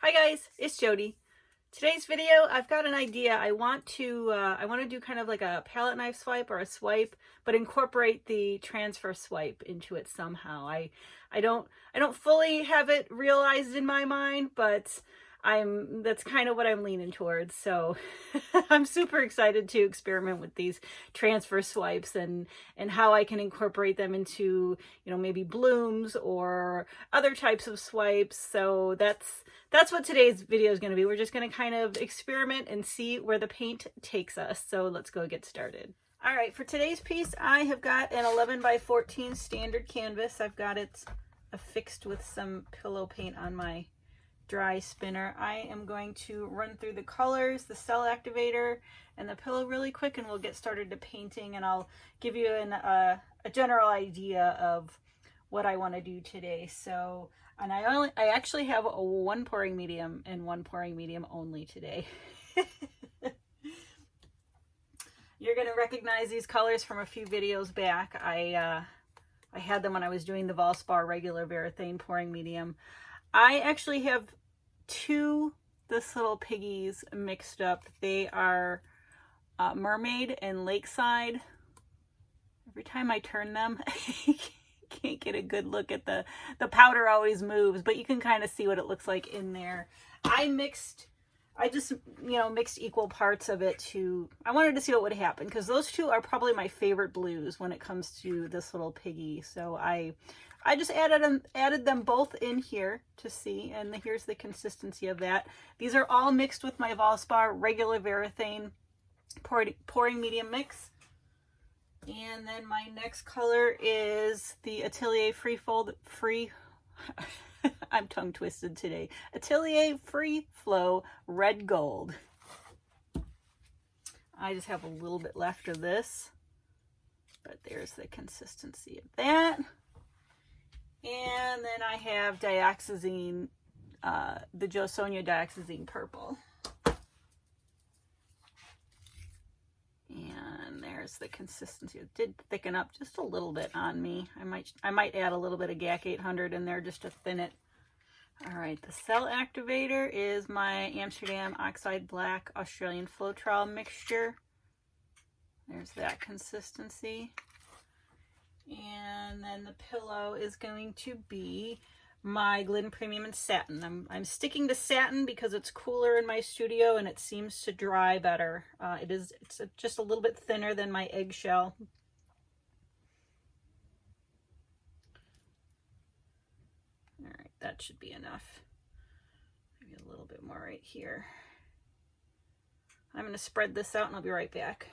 Hi guys, it's Jody. Today's video, I've got an idea. I want to do kind of like a palette knife swipe or a swipe, but incorporate the transfer swipe into it somehow. I don't fully have it realized in my mind, but that's kind of what I'm leaning towards. So I'm super excited to experiment with these transfer swipes and how I can incorporate them into, maybe blooms or other types of swipes. So that's what today's video is going to be. We're just going to kind of experiment and see where the paint takes us. So let's go get started. All right, for today's piece, I have got an 11 by 14 standard canvas. I've got it affixed with some pillow paint on my dry spinner. I am going to run through the colors, the cell activator, and the pillow really quick, and we'll get started to painting, and I'll give you a general idea of what I want to do today. So, and I actually have a one pouring medium and one pouring medium only today. You're going to recognize these colors from a few videos back. I had them when I was doing the Valspar regular Varathane pouring medium. I actually have two This Little Piggies mixed up. They are Mermaid and Lakeside. Every time I turn them, I can't get a good look at the powder always moves, but you can kind of see what it looks like in there. I just mixed equal parts of it I wanted to see what would happen, because those two are probably my favorite blues when it comes to This Little Piggy. So I just added them both in here to see, and here's the consistency of that. These are all mixed with my Valspar regular Varathane pouring medium mix. And then my next color is the Atelier I'm tongue twisted today. Atelier Free Flow Red Gold. I just have a little bit left of this, but there's the consistency of that. And then I have dioxazine, the Jo Sonja dioxazine purple. And there's the consistency. It did thicken up just a little bit on me. I might add a little bit of GAC 800 in there just to thin it. All right, the cell activator is my Amsterdam Oxide Black Australian Floetrol mixture. There's that consistency. And then the pillow is going to be my Glidden Premium and Satin. I'm sticking to Satin because it's cooler in my studio and it seems to dry better. It's just a little bit thinner than my eggshell. All right, that should be enough. Maybe a little bit more right here. I'm going to spread this out and I'll be right back.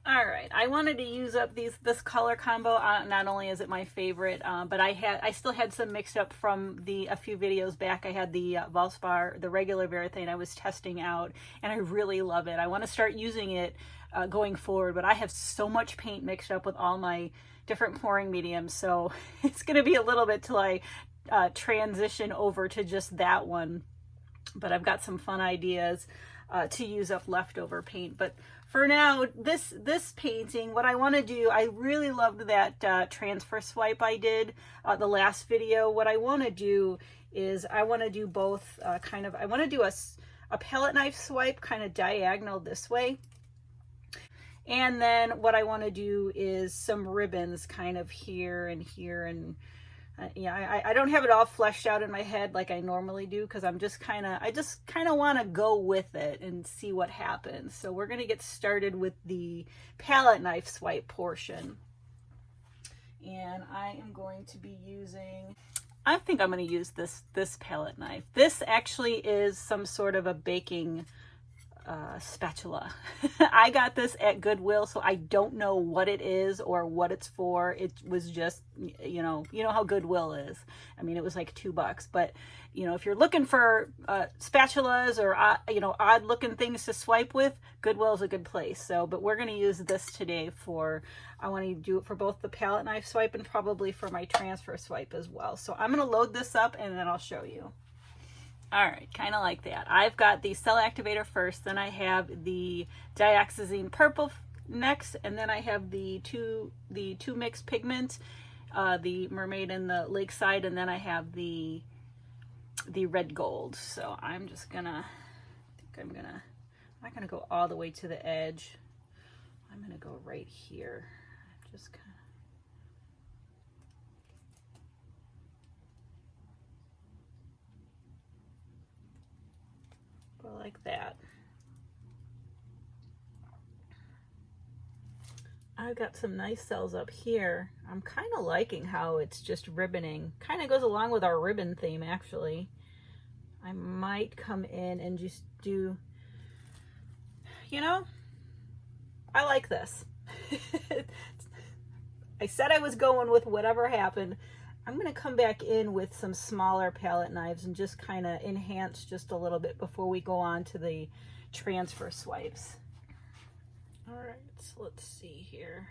All right, I wanted to use up this color combo. Not only is it my favorite, but I still had some mixed up from a few videos back. I had the Valspar, the regular Varathane I was testing out, and I really love it. I want to start using it going forward, but I have so much paint mixed up with all my different pouring mediums, so it's going to be a little bit till I transition over to just that one. But I've got some fun ideas to use up leftover paint. But for now, this painting, what I want to do, I really loved that transfer swipe I did the last video. What I want to do is I want to do both I want to do a palette knife swipe kind of diagonal this way. And then what I want to do is some ribbons kind of here and here. And yeah, I don't have it all fleshed out in my head like I normally do, because I just kind of want to go with it and see what happens. So we're going to get started with the palette knife swipe portion. And I am going to be I think I'm going to use this palette knife. This actually is some sort of a baking spatula. I got this at Goodwill, so I don't know what it is or what it's for. It was just, you know how Goodwill is. I mean, it was like $2, but if you're looking for spatulas or odd looking things to swipe with, Goodwill is a good place. So, but we're going to use this today I want to do it for both the palette knife swipe and probably for my transfer swipe as well. So I'm going to load this up and then I'll show you. All right, kind of like that. I've got the cell activator first, then I have the dioxazine purple next, and then I have the two mixed pigments, the Mermaid and the Lakeside, and then I have the the red gold. So I'm just gonna, I'm not gonna go all the way to the edge. I'm gonna go right here. Just kind of go like that. I've got some nice cells up here. I'm kind of liking how it's just ribboning. Kind of goes along with our ribbon theme, actually. I might come in and just do, you know, I like this. I said I was going with whatever happened. I'm going to come back in with some smaller palette knives and just kind of enhance just a little bit before we go on to the transfer swipes. All right, so let's see here.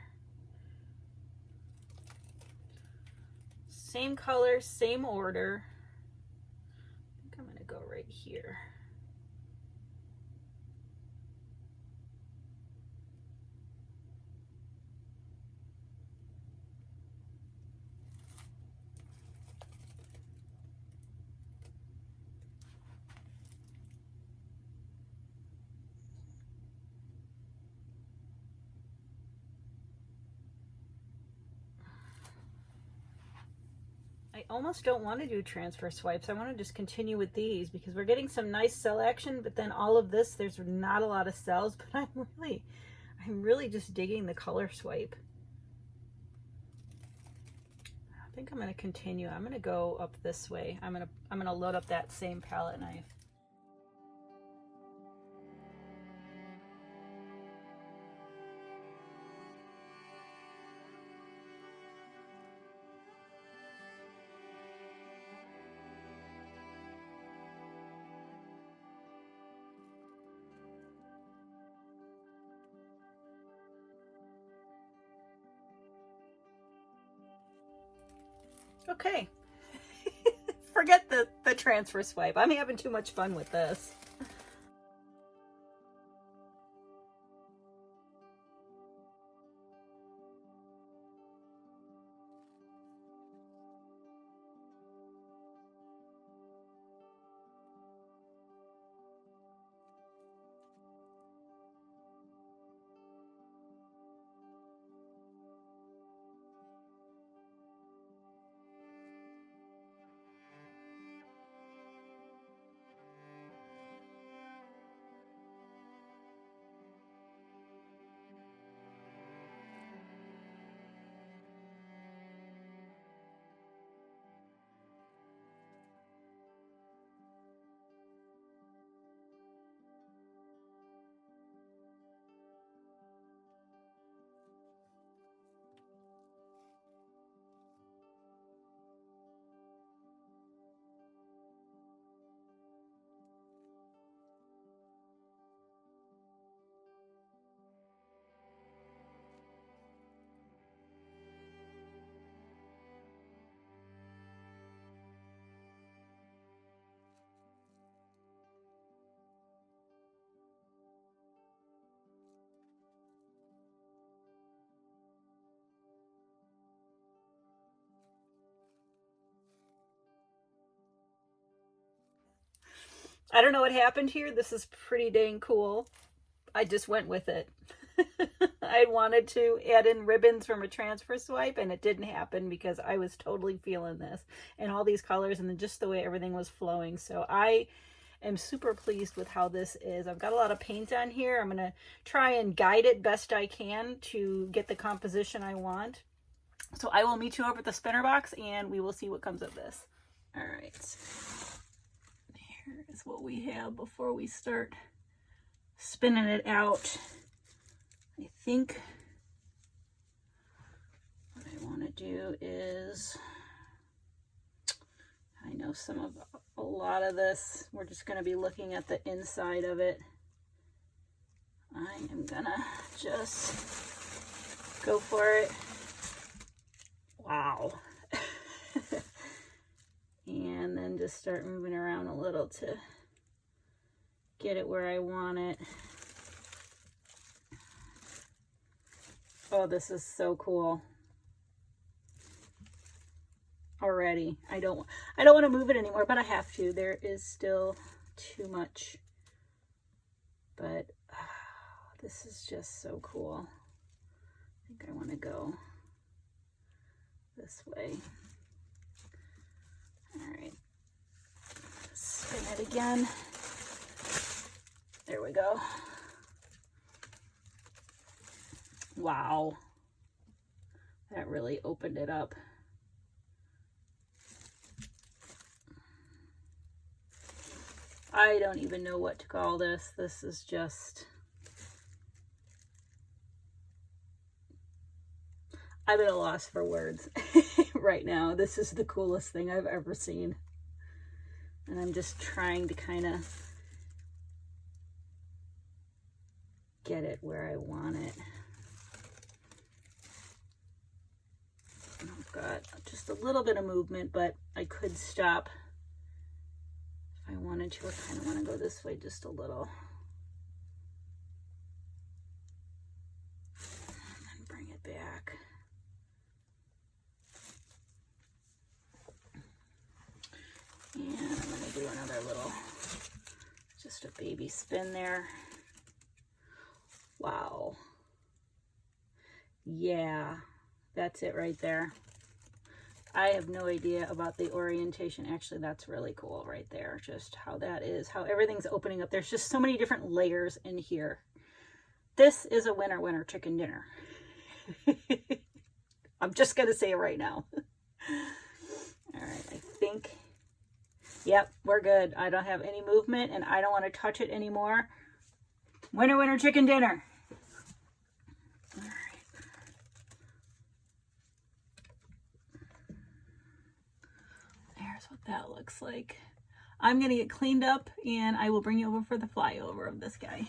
Same color, same order. I think I'm going to go right here. I almost don't want to do transfer swipes. I want to just continue with these because we're getting some nice cell action, but then all of this, there's not a lot of cells, but I'm really just digging the color swipe. I think I'm going to continue. I'm going to go up this way. I'm going to load up that same palette knife. Okay. Forget the transfer swipe. I'm having too much fun with this. I don't know what happened here. This is pretty dang cool. I just went with it. I wanted to add in ribbons from a transfer swipe and it didn't happen because I was totally feeling this and all these colors and then just the way everything was flowing. So I am super pleased with how this is. I've got a lot of paint on here. I'm going to try and guide it best I can to get the composition I want. So I will meet you over at the spinner box and we will see what comes of this. All right. Here is what we have before we start spinning it out. I think what I want to do is, I know a lot of this, we're just going to be looking at the inside of it. I am going to just go for it. Wow. And then just start moving around a little to get it where I want it. Oh, this is so cool. already. I don't want to move it anymore, but I have to. There is still too much. But this is just so cool. I think I want to go this way. All right. Spin it again. There we go. Wow. That really opened it up. I don't even know what to call this. This is just... I'm at a loss for words right now. This is the coolest thing I've ever seen. And I'm just trying to kind of get it where I want it. I've got just a little bit of movement, but I could stop if I wanted to. I kind of want to go this way just a little. And then bring it back. And I'm going to do another little, just a baby spin there. Wow. Yeah, that's it right there. I have no idea about the orientation. Actually, that's really cool right there. Just how that is, how everything's opening up. There's just so many different layers in here. This is a winner, winner chicken dinner. I'm just going to say it right now. All right, I think, yep, we're good. I don't have any movement and I don't want to touch it anymore. Winner, winner chicken dinner. All right. There's what that looks like. I'm going to get cleaned up and I will bring you over for the flyover of this guy.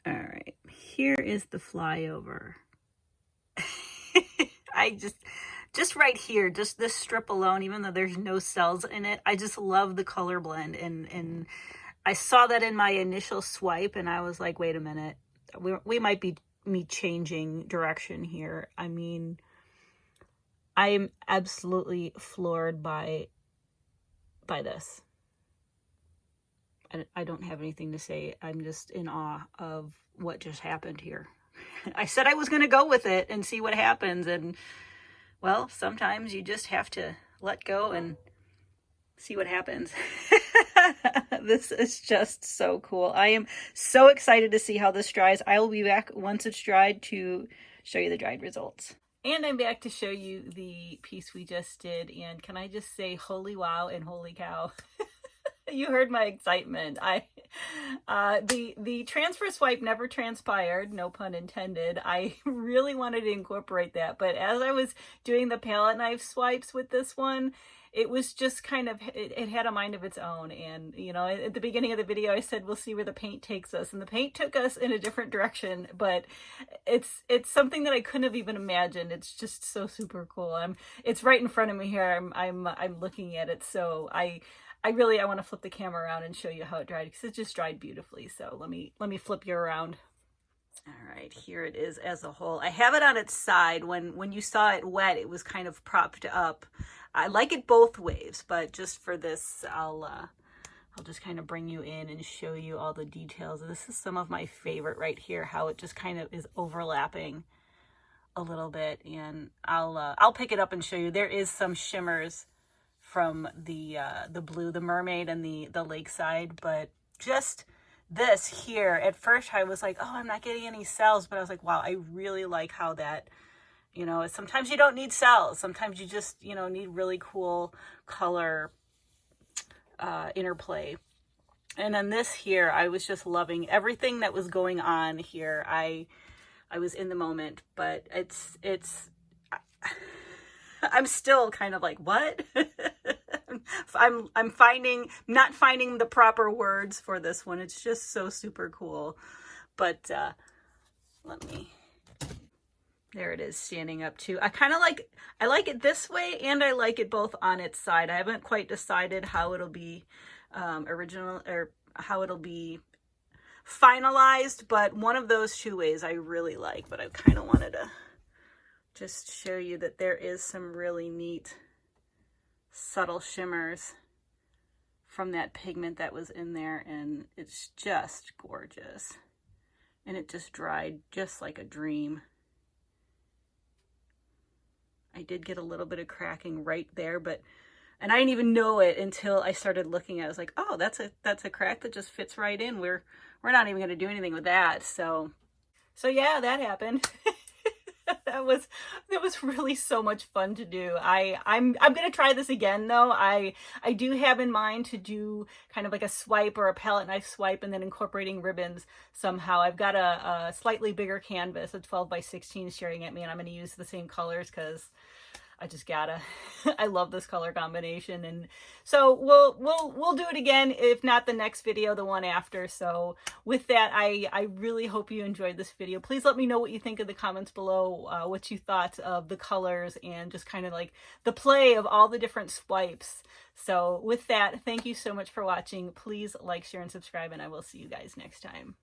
All right, here is the flyover. I just right here, just this strip alone, even though there's no cells in it, I just love the color blend. And I saw that in my initial swipe and I was like, wait a minute, we might be changing direction here. I mean, I am absolutely floored by this. I don't have anything to say. I'm just in awe of what just happened here. I said I was going to go with it and see what happens. And, well, sometimes you just have to let go and see what happens. This is just so cool. I am so excited to see how this dries. I will be back once it's dried to show you the dried results. And I'm back to show you the piece we just did. And can I just say holy wow and holy cow. You heard my excitement. The transfer swipe never transpired, no pun intended. I really wanted to incorporate that, but as I was doing the palette knife swipes with this one, it was just kind of, it had a mind of its own. And, you know, at the beginning of the video, I said, we'll see where the paint takes us. And the paint took us in a different direction, but it's something that I couldn't have even imagined. It's just so super cool. It's right in front of me here. I'm looking at it. So I want to flip the camera around and show you how it dried, because it just dried beautifully. So let me flip you around. All right, here it is as a whole. I have it on its side. When you saw it wet, it was kind of propped up. I like it both ways, but just for this, I'll just kind of bring you in and show you all the details. This is some of my favorite right here, how it just kind of is overlapping a little bit, and I'll pick it up and show you. There is some shimmers from the blue, the mermaid and the lakeside, but just this here, at first I was like, oh, I'm not getting any cells, but I was like, wow, I really like how that, you know, sometimes you don't need cells. Sometimes you just, you know, need really cool color interplay. And then this here, I was just loving everything that was going on here. I was in the moment, but I'm still kind of like, what? I'm not finding the proper words for this one. It's just so super cool. But there it is standing up too. I like it this way, and I like it both on its side. I haven't quite decided how it'll be original, or how it'll be finalized, but one of those two ways I really like. But I kind of wanted to just show you that there is some really neat subtle shimmers from that pigment that was in there, and it's just gorgeous. And it just dried just like a dream. I did get a little bit of cracking right there, and I didn't even know it until I started looking at it. I was like, oh, that's a crack that just fits right in. We're not even going to do anything with that. So yeah, that happened. That was really so much fun to do. I'm going to try this again though. I do have in mind to do kind of like a swipe or a palette knife swipe and then incorporating ribbons somehow. I've got a slightly bigger canvas, a 12 by 16 staring at me, and I'm going to use the same colors because I just gotta. I love this color combination, and so we'll do it again, if not the next video, the one after. So with that, I really hope you enjoyed this video. Please let me know what you think in the comments below, what you thought of the colors and just kind of like the play of all the different swipes. So with that, thank you so much for watching. Please like, share, and subscribe, and I will see you guys next time.